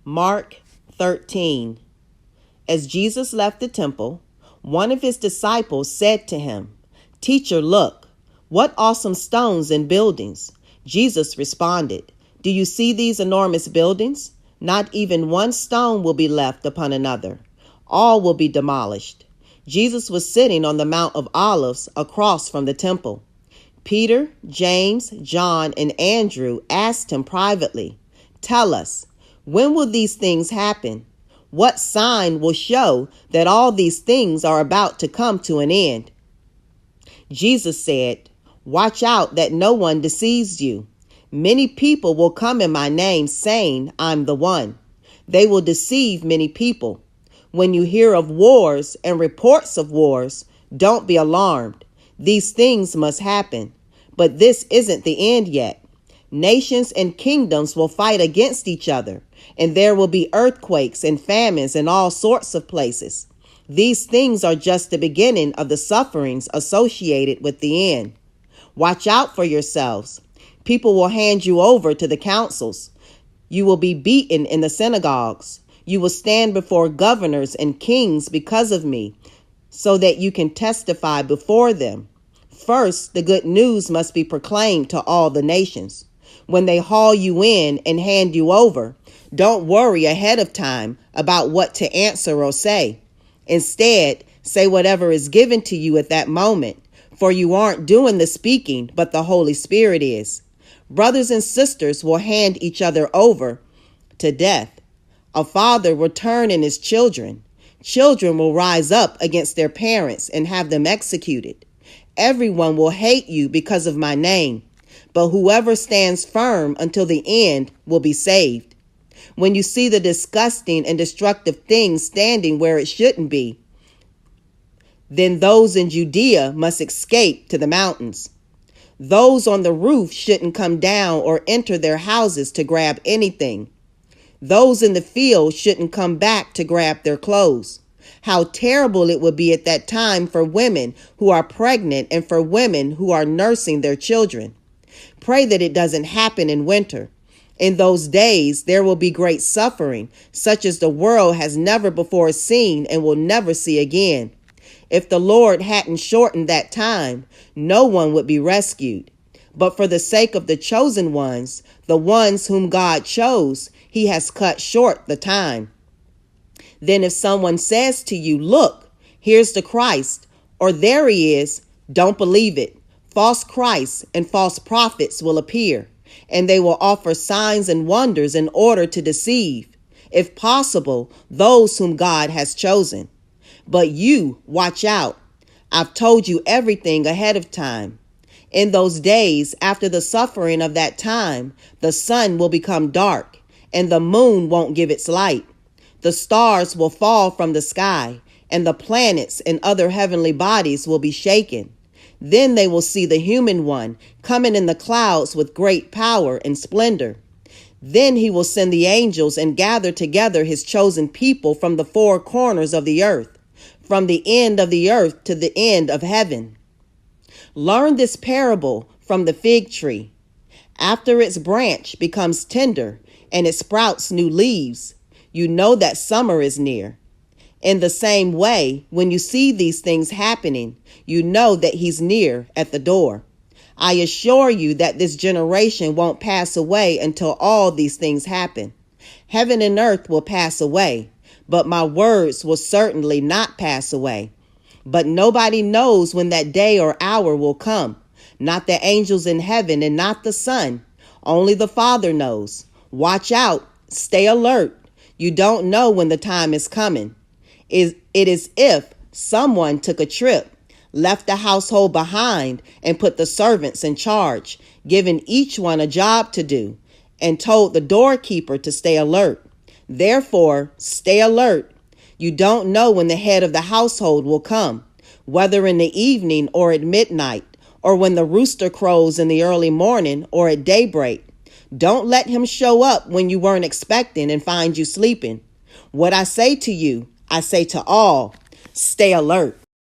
Mark 13. As Jesus left the temple, one of his disciples said to him, "Teacher, look, what awesome stones and buildings." Jesus responded, "Do you see these enormous buildings? Not even one stone will be left upon another. All will be demolished." Jesus was sitting on the Mount of Olives across from the temple. Peter, James, John, and Andrew asked him privately, "Tell us, when will these things happen? What sign will show that all these things are about to come to an end?" Jesus said, "Watch out that no one deceives you. Many people will come in my name saying, 'I'm the one.' They will deceive many people. When you hear of wars and reports of wars, don't be alarmed. These things must happen, but this isn't the end yet. Nations and kingdoms will fight against each other, and there will be earthquakes and famines in all sorts of places. These things are just the beginning of the sufferings associated with the end. Watch out for yourselves. People will hand you over to the councils. You will be beaten in the synagogues. You will stand before governors and kings because of me, so that you can testify before them. First, the good news must be proclaimed to all the nations. When they haul you in and hand you over, don't worry ahead of time about what to answer or say. Instead, say whatever is given to you at that moment, for you aren't doing the speaking, but the Holy Spirit is. Brothers and sisters will hand each other over to death. A father will turn on his children. Children will rise up against their parents and have them executed. Everyone will hate you because of my name, but whoever stands firm until the end will be saved. When you see the disgusting and destructive things standing where it shouldn't be, then those in Judea must escape to the mountains. Those on the roof shouldn't come down or enter their houses to grab anything. Those in the field shouldn't come back to grab their clothes. How terrible it would be at that time for women who are pregnant and for women who are nursing their children. Pray that it doesn't happen in winter. In those days, there will be great suffering, such as the world has never before seen and will never see again. If the Lord hadn't shortened that time, no one would be rescued. But for the sake of the chosen ones, the ones whom God chose, he has cut short the time. Then if someone says to you, "Look, here's the Christ," or "There he is," don't believe it. False Christs and false prophets will appear, and they will offer signs and wonders in order to deceive, if possible, those whom God has chosen. But you, watch out. I've told you everything ahead of time. In those days, after the suffering of that time, the sun will become dark, and the moon won't give its light. The stars will fall from the sky, and the planets and other heavenly bodies will be shaken. Then they will see the human one coming in the clouds with great power and splendor. Then he will send the angels and gather together his chosen people from the four corners of the earth, from the end of the earth to the end of heaven. Learn this parable from the fig tree. After its branch becomes tender and it sprouts new leaves, you know that summer is near. In the same way, when you see these things happening, you know that he's near at the door. I assure you that this generation won't pass away until all these things happen. Heaven and earth will pass away, but my words will certainly not pass away. But nobody knows when that day or hour will come, not the angels in heaven and not the Son. Only the Father knows. Watch out, stay alert. You don't know when the time is coming. It is if someone took a trip, left the household behind, and put the servants in charge, giving each one a job to do, and told the doorkeeper to stay alert. Therefore, stay alert. You don't know when the head of the household will come, whether in the evening or at midnight, or when the rooster crows in the early morning or at daybreak. Don't let him show up when you weren't expecting and find you sleeping. What I say to you, I say to all, stay alert.